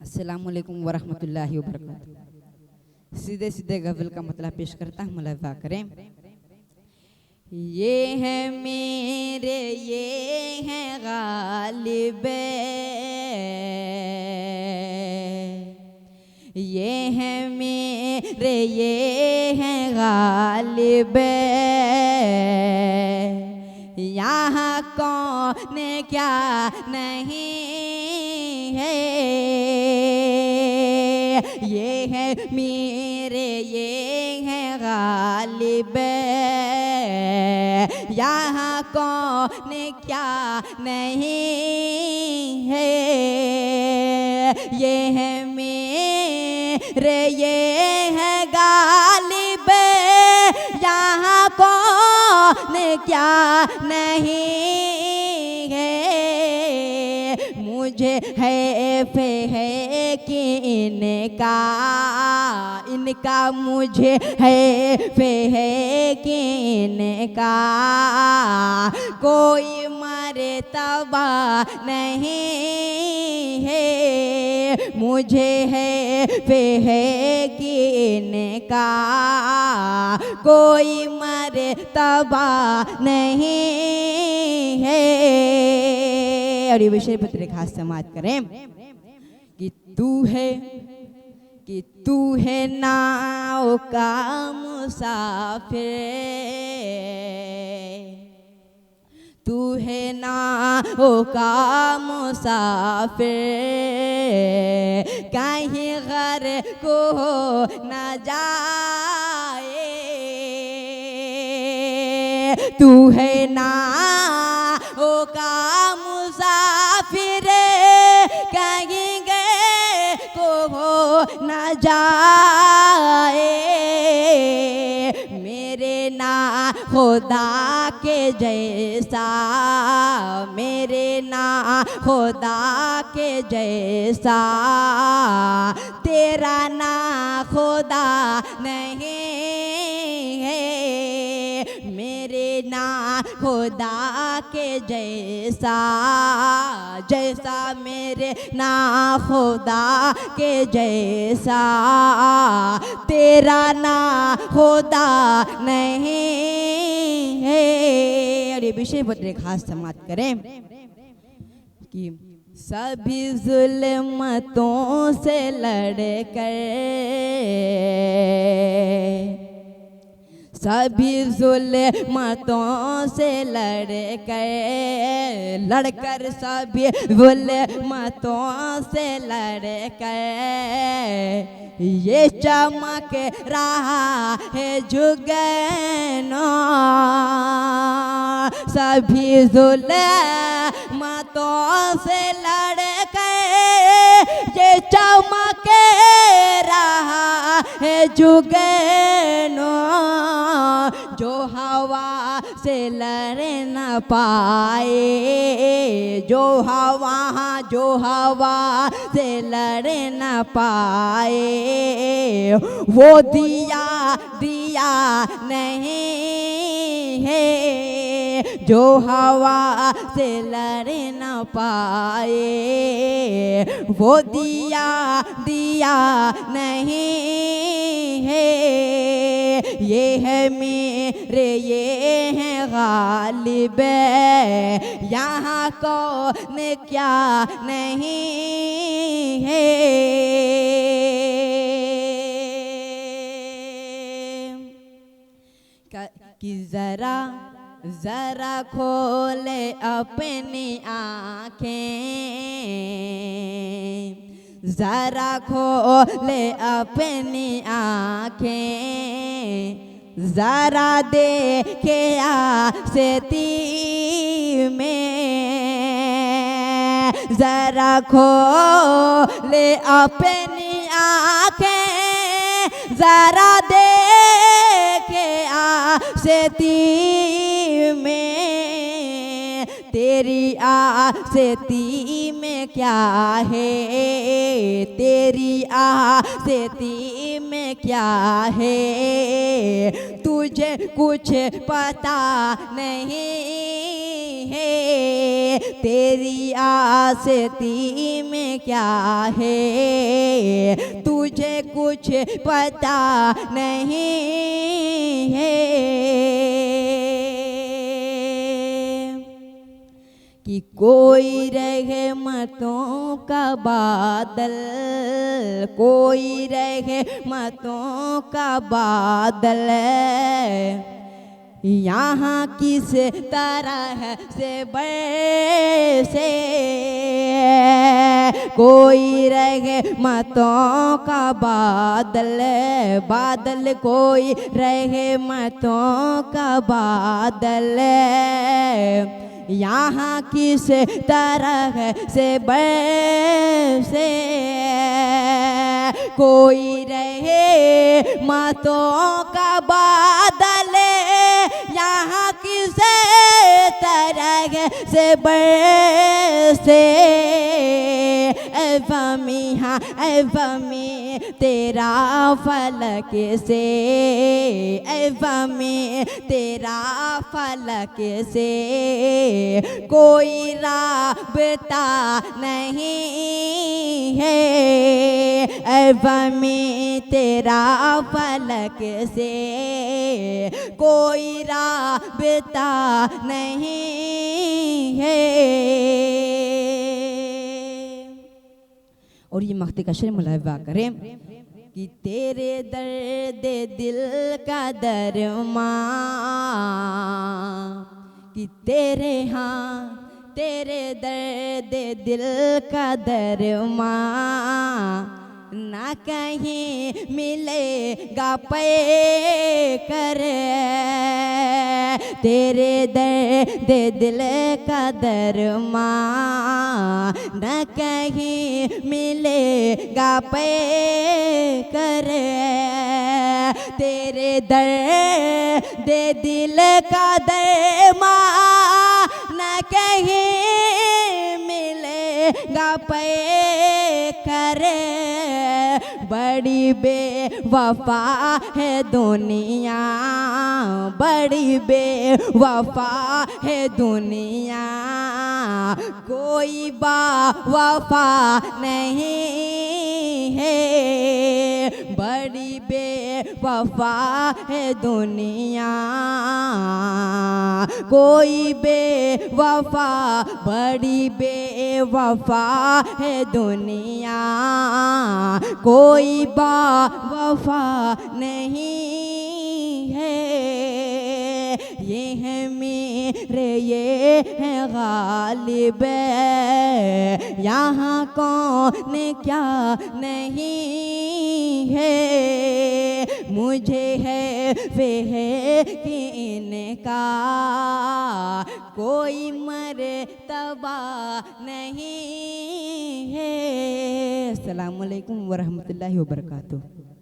अस्सलामुअलैकुम वरहमतुल्लाहि वबरकातुहू। सीधे सीधे गज़ल का मतलब पेश करता हूँ, मुलाज़ा करें। ये है मेरे, ये है गालिब, ये है मेरे, ये है गालिब, यहाँ कौन क्या नहीं है। ये है मेरे, ये है गालिब, यहाँ कौन क्या नहीं है। ये है मेरे, ये है गालिब, यहाँ कौन क्या नहीं है। मुझे है कि इनका मुझे है कि इनका कोई मर्तबा नहीं है। मुझे है कि इनका कोई मर्तबा नहीं है। और ये विषय पर तेरे खास समाज करें कि तू है नाव का मुसाफिर, तू है नाव का मुसाफिर, कहीं घर को न जाए। तू है नाव का मुसाफिर, कहीं गए को न जाए। मेरे ना खुदा के जैसा, मेरे ना खुदा के जैसा, तेरा ना खुदा नहीं है। मेरे ना खुदा के जैसा, जैसा मेरे ना खुदा के जैसा, तेरा ना खुदा नहीं है। और ये विषय पर खास समाज करें कि सभी जुल्मतों से लड़कर, सभी जुल्मतों से लड़कर सभी जुल्मतों से लड़कर, ये चमक रहा है जुगनू। सभी जुल्मतों से लड़कर ये चमक रहा है जुगनू। जो हवा से लड़ न पाए, जो हवा से लड़ न पाए, वो दिया नहीं है। जो हवा से लड़ न पाए, वो दिया नहीं है। ये है मेरे, ये है गालिब, यहाँ कौन क्या नहीं है। कि जरा खोले अपनी आँखें, जरा खोले अपनी आँखें, जरा देखे आसती में, जरा खोले अपनी आँखें, जरा देखे आसती में। तेरी आसती में क्या है, तेरी आसती में क्या है, तुझे कुछ पता नहीं है, तेरी आसती में क्या है, तुझे कुछ पता नहीं है कि कोई रहमतों का बादल, कोई रहमतों का बादल यहाँ किस तरह से बरसे, कोई रहमतों का बादल, बादल कोई रहमतों का बादल यहाँ किस तरह से बरसे, कोई रहमतों का बादल यहाँ किस तरह से बरसे। ऐ फमी तेरा फलक से, ऐ फमी तेरा फलक से कोई राबता नहीं है, ऐ फमी तेरा फलक से कोई राबता नहीं है। और ये मख्ते का शेर मुलाहिजा करें कि तेरे दर्द दिल का दरमा, कि तेरे हाँ तेरे दर्द दिल का दरमा ना कहीं मिलेगा पे कर, तेरे दर्द दिल का दरमा न कहीं मिलेगा पे कर, तेरे दर्द दिल का दरमा न कहीं मिलेगा पे कर। बड़ी बेवफा है दुनिया, बड़ी बेवफा है दुनिया, कोई वफा नहीं है, बड़ी बेवफा है दुनिया, कोई बेवफा, बड़ी बेवफा है दुनिया, कोई वफा नहीं है। ये है मेरे ये है गालिब, यहाँ कौन क्या नहीं है, मुझे है वे कि इनका कोई मर्तबा नहीं है। अस्सलामु अलैकुम वरहमतुल्लाहि वबरकातुहू।